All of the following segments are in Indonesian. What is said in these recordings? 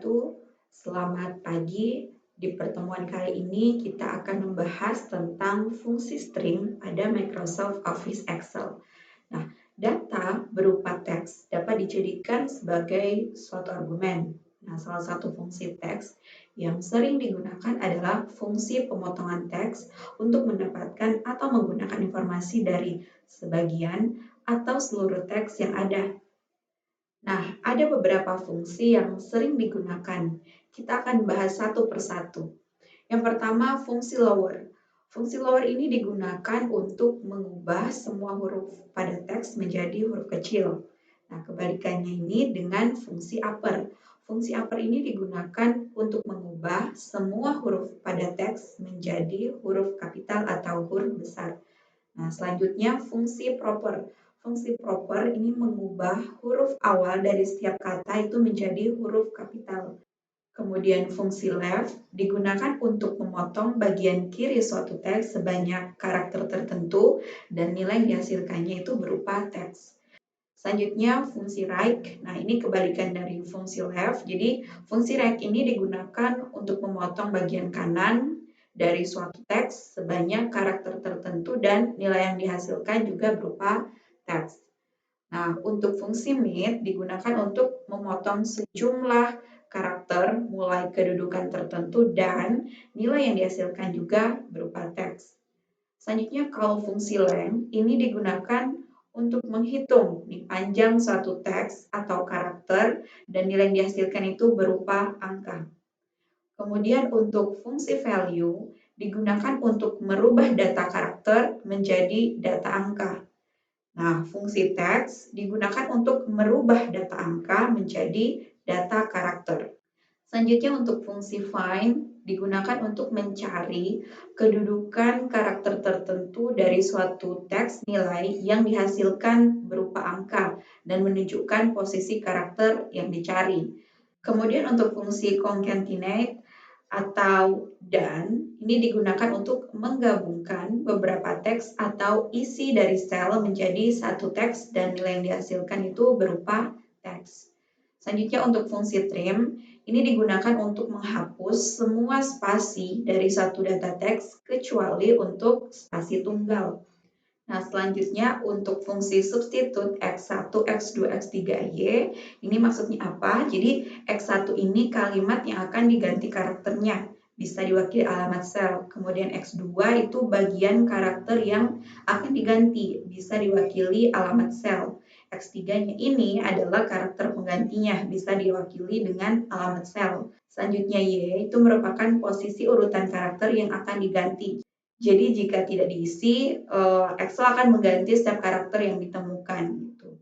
wabarakatuh. Selamat pagi. Di pertemuan kali ini kita akan membahas tentang fungsi string pada Microsoft Office Excel. Nah, data berupa teks dapat dijadikan sebagai suatu argumen. Nah, salah satu fungsi teks yang sering digunakan adalah fungsi pemotongan teks untuk mendapatkan atau menggunakan informasi dari sebagian atau seluruh teks yang ada. Nah, ada beberapa fungsi yang sering digunakan. Kita akan bahas satu persatu. Yang pertama, fungsi lower. Fungsi lower ini digunakan untuk mengubah semua huruf pada teks menjadi huruf kecil. Nah, kebalikannya ini dengan fungsi upper. Fungsi upper ini digunakan untuk mengubah semua huruf pada teks menjadi huruf kapital atau huruf besar. Nah, selanjutnya fungsi proper. Fungsi proper ini mengubah huruf awal dari setiap kata itu menjadi huruf kapital. Kemudian fungsi left digunakan untuk memotong bagian kiri suatu teks sebanyak karakter tertentu dan nilai yang dihasilkannya itu berupa teks. Selanjutnya fungsi right. Nah, ini kebalikan dari fungsi left. Jadi, fungsi right ini digunakan untuk memotong bagian kanan dari suatu teks sebanyak karakter tertentu dan nilai yang dihasilkan juga berupa teks. Nah, untuk fungsi mid digunakan untuk memotong sejumlah karakter mulai kedudukan tertentu dan nilai yang dihasilkan juga berupa teks. Selanjutnya, kalau fungsi length ini digunakan untuk menghitung panjang suatu teks atau karakter dan nilai yang dihasilkan itu berupa angka. Kemudian untuk fungsi value digunakan untuk merubah data karakter menjadi data angka. Nah, fungsi text digunakan untuk merubah data angka menjadi data karakter. Selanjutnya untuk fungsi find digunakan untuk mencari kedudukan karakter tertentu dari suatu teks nilai yang dihasilkan berupa angka dan menunjukkan posisi karakter yang dicari. Kemudian untuk fungsi concatenate atau dan ini digunakan untuk menggabungkan beberapa teks atau isi dari sel menjadi satu teks dan nilai yang dihasilkan itu berupa teks. Selanjutnya untuk fungsi trim ini digunakan untuk menghapus semua spasi dari satu data teks kecuali untuk spasi tunggal. Nah, selanjutnya untuk fungsi substitute X1, X2, X3Y, ini maksudnya apa? Jadi, X1 ini kalimat yang akan diganti karakternya, bisa diwakili alamat sel. Kemudian X2 itu bagian karakter yang akan diganti, bisa diwakili alamat sel. X3-nya ini adalah karakter penggantinya, bisa diwakili dengan alamat sel. Selanjutnya Y itu merupakan posisi urutan karakter yang akan diganti. Jadi jika tidak diisi, Excel akan mengganti setiap karakter yang ditemukan gitu.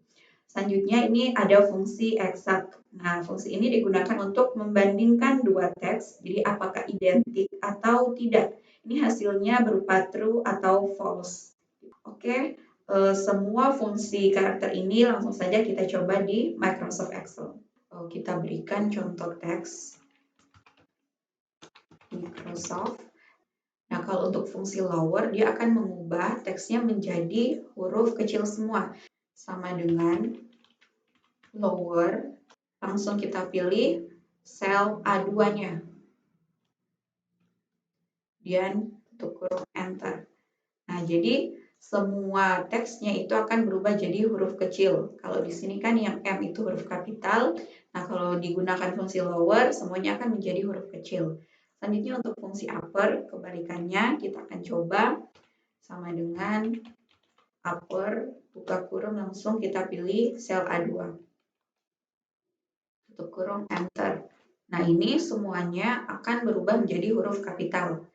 Selanjutnya ini ada fungsi exact. Nah, fungsi ini digunakan untuk membandingkan dua teks, jadi apakah identik atau tidak. Ini hasilnya berupa true atau false. Oke, semua fungsi karakter ini langsung saja kita coba di Microsoft Excel. Kita berikan contoh teks Microsoft. Nah, kalau untuk fungsi lower, dia akan mengubah teksnya menjadi huruf kecil semua. Sama dengan lower, langsung kita pilih sel A2-nya. Kemudian tutup kurung enter. Nah, jadi semua teksnya itu akan berubah jadi huruf kecil. Kalau di sini kan yang M itu huruf kapital. Nah, kalau digunakan fungsi lower, semuanya akan menjadi huruf kecil. Selanjutnya untuk fungsi upper, kebalikannya kita akan coba sama dengan upper, buka kurung, langsung kita pilih sel A2. Tutup kurung, enter. Nah, ini semuanya akan berubah menjadi huruf kapital.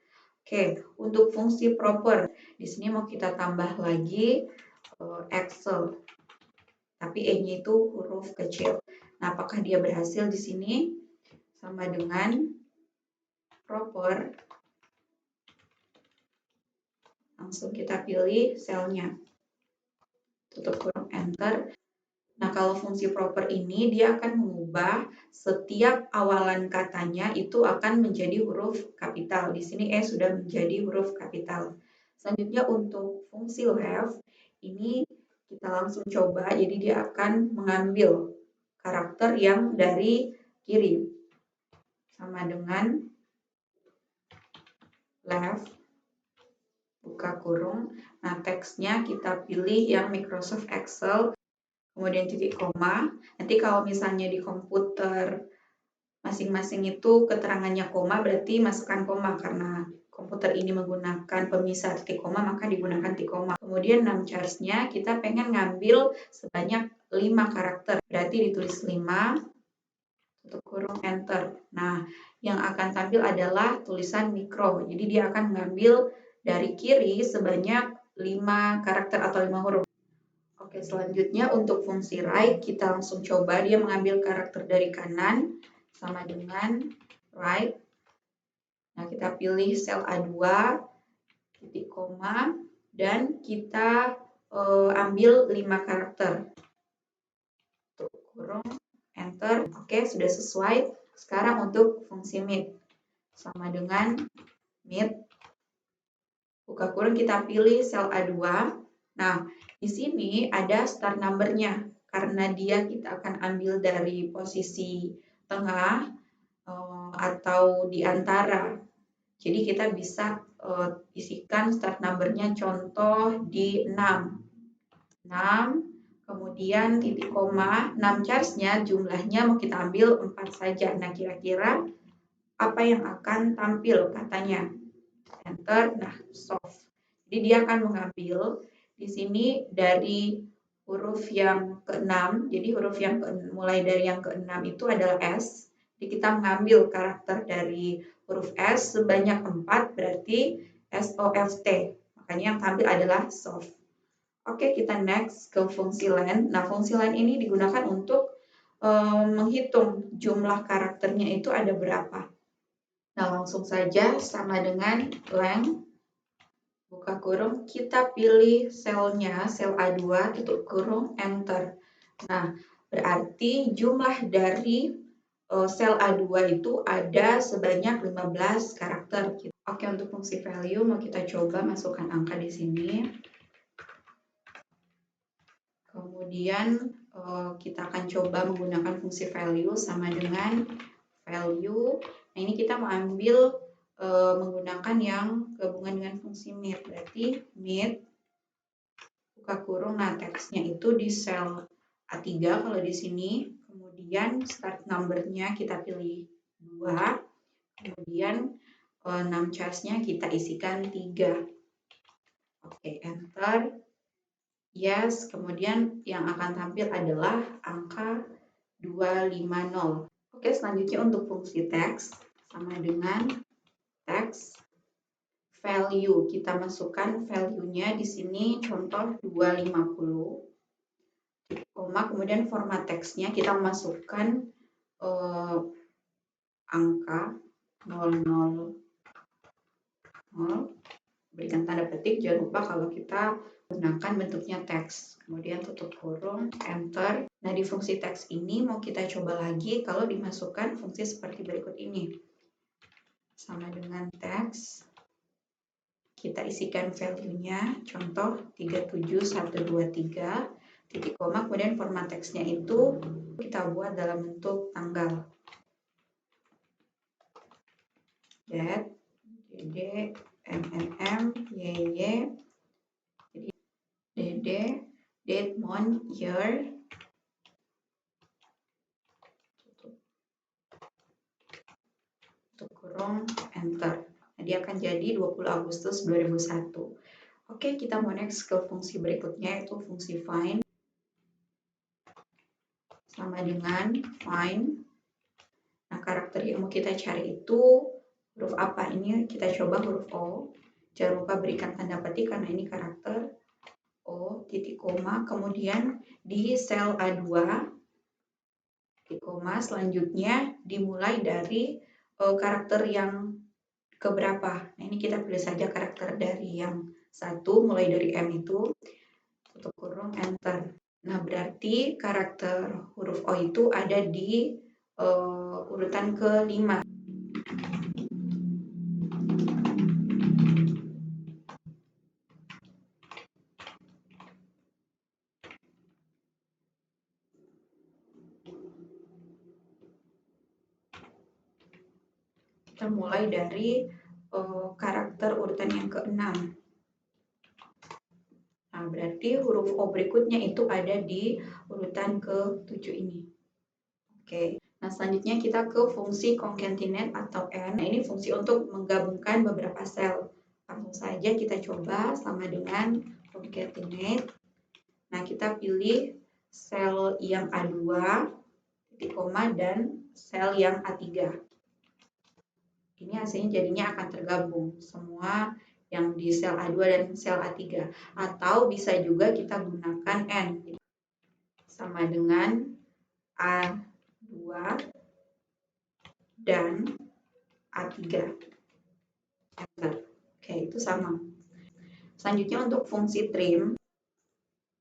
Oke, untuk fungsi proper, di sini mau kita tambah lagi Excel, tapi E-nya itu huruf kecil. Nah, apakah dia berhasil di sini? Sama dengan proper, langsung kita pilih selnya. Tutup kurung, enter. Nah, kalau fungsi proper ini dia akan mengubah setiap awalan katanya itu akan menjadi huruf kapital. Di sini E sudah menjadi huruf kapital. Selanjutnya untuk fungsi left, ini kita langsung coba, jadi dia akan mengambil karakter yang dari kiri. sama dengan left, buka kurung. Nah, teksnya kita pilih yang Microsoft Excel, kemudian titik koma. Nanti kalau misalnya di komputer masing-masing itu keterangannya koma, berarti masukkan koma. Karena komputer ini menggunakan pemisah titik koma, maka digunakan titik koma. Kemudian num charge-nya kita pengen ngambil sebanyak 5 karakter, berarti ditulis 5, tutup kurung, enter. Nah, yang akan tampil adalah tulisan mikro. Jadi dia akan mengambil dari kiri sebanyak 5 karakter atau 5 huruf. Oke, selanjutnya untuk fungsi right, kita langsung coba dia mengambil karakter dari kanan sama dengan right. Nah, kita pilih sel A2, titik koma, dan kita ambil 5 karakter. Tutup kurung, enter. Oke, sudah sesuai. Sekarang untuk fungsi mid, sama dengan mid, buka kurung, kita pilih sel A2. Nah, di sini ada start number-nya. Karena dia kita akan ambil dari posisi tengah atau di antara. Jadi kita bisa isikan start number-nya, contoh di 6. 6, kemudian titik koma, 6 charge-nya jumlahnya mau kita ambil 4 saja. Nah, kira-kira apa yang akan tampil katanya? Enter. Nah, soft. Jadi dia akan mengambil di sini dari huruf yang ke-6. Jadi huruf yang mulai dari yang ke-6 itu adalah S. Jadi kita mengambil karakter dari huruf S sebanyak 4, berarti SOFT. Makanya yang tampil adalah soft. Oke, kita next ke fungsi len. Nah, fungsi len ini digunakan untuk menghitung jumlah karakternya itu ada berapa. Nah, langsung saja sama dengan length, buka kurung, kita pilih selnya, sel A2, tutup kurung, enter. Nah, berarti jumlah dari sel A2 itu ada sebanyak 15 karakter. Oke, untuk fungsi value mau kita coba masukkan angka di sini. Kemudian kita akan coba menggunakan fungsi value sama dengan value. Nah, ini kita mau ambil menggunakan yang gabungan dengan fungsi mid. Berarti mid, buka kurung, nah teksnya itu di sel A3 kalau di sini. Kemudian start number-nya kita pilih 2. Kemudian 6 charge-nya kita isikan 3. Oke, enter. Yes, kemudian yang akan tampil adalah angka 250. Oke, selanjutnya untuk fungsi teks, sama dengan teks value. Kita masukkan value-nya di sini, contoh 250, koma, kemudian format teksnya kita masukkan angka 000, berikan tanda petik, jangan lupa kalau kita gunakan bentuknya teks, kemudian tutup kurung, enter. Nah, di fungsi teks ini mau kita coba lagi kalau dimasukkan fungsi seperti berikut ini. Sama dengan teks, kita isikan value-nya, contoh 37123, titik koma, kemudian format teksnya itu kita buat dalam bentuk tanggal. Date, DD, MNM, YY, DD, date, month, year, tutup kurung, enter. Nah, dia akan jadi 20 Agustus 2001. Oke, kita mau next ke fungsi berikutnya, yaitu fungsi find. Sama dengan find. Nah, karakter yang mau kita cari itu huruf apa? Ini kita coba huruf O. Jangan lupa berikan tanda petik karena ini karakter O, titik koma, kemudian di sel A2, titik koma, selanjutnya dimulai dari karakter yang keberapa. Nah, ini kita pilih saja karakter dari yang 1, mulai dari M itu, tutup kurung, enter. Nah, berarti karakter huruf O itu ada di urutan ke-5. kita mulai dari karakter urutan yang ke-6. Nah, berarti huruf O berikutnya itu ada di urutan ke-7 ini. Oke, nah selanjutnya kita ke fungsi concatenate atau AND. Nah, ini fungsi untuk menggabungkan beberapa sel. Langsung saja kita coba sama dengan concatenate. Nah, kita pilih sel yang A2, titik koma, dan sel yang A3. Ini hasilnya jadinya akan tergabung semua yang di sel A2 dan sel A3. Atau bisa juga kita gunakan AND. Sama dengan A2 dan A3. Enter. Oke, itu sama. Selanjutnya untuk fungsi trim.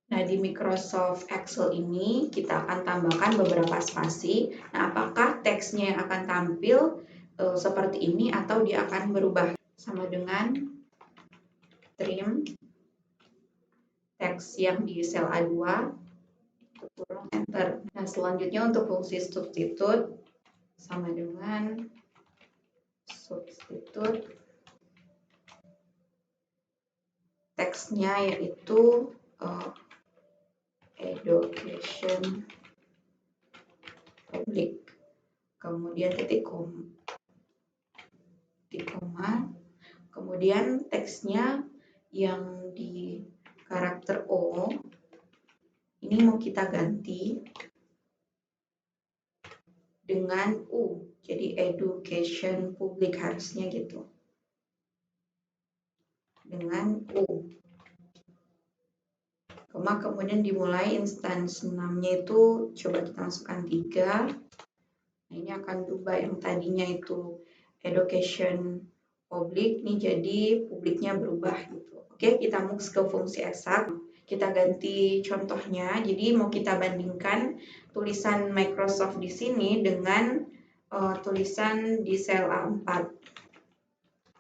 Nah, di Microsoft Excel ini kita akan tambahkan beberapa spasi. Nah, apakah teksnya yang akan tampil seperti ini atau dia akan berubah? Sama dengan trim teks yang di sel A2, kurung enter. Nah, selanjutnya untuk fungsi substitute, sama dengan substitute teksnya yaitu education public, kemudian titik koma, kemudian teksnya yang di karakter O ini mau kita ganti dengan U, jadi education public harusnya gitu, dengan U. Kemudian dimulai instance 6-nya itu coba kita masukkan 3. Nah, ini akan berubah yang tadinya itu education public, ini jadi publiknya berubah gitu. Oke, kita move ke fungsi eksak. Kita ganti contohnya, jadi mau kita bandingkan tulisan Microsoft di sini dengan tulisan di sel A4.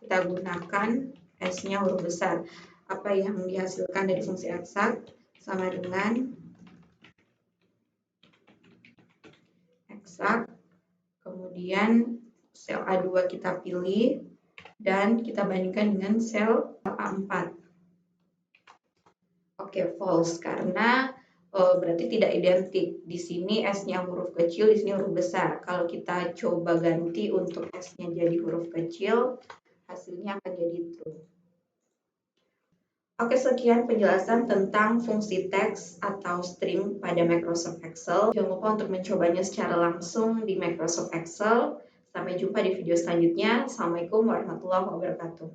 Kita gunakan S-nya huruf besar. Apa yang dihasilkan dari fungsi eksak? Sama dengan eksak, kemudian sel A2 kita pilih, dan kita bandingkan dengan sel A4. Oke, false, karena berarti tidak identik. Di sini S-nya huruf kecil, di sini huruf besar. Kalau kita coba ganti untuk S-nya jadi huruf kecil, hasilnya akan jadi true. Oke, sekian penjelasan tentang fungsi teks atau string pada Microsoft Excel. Jangan lupa untuk mencobanya secara langsung di Microsoft Excel. Sampai jumpa di video selanjutnya. Assalamualaikum warahmatullahi wabarakatuh.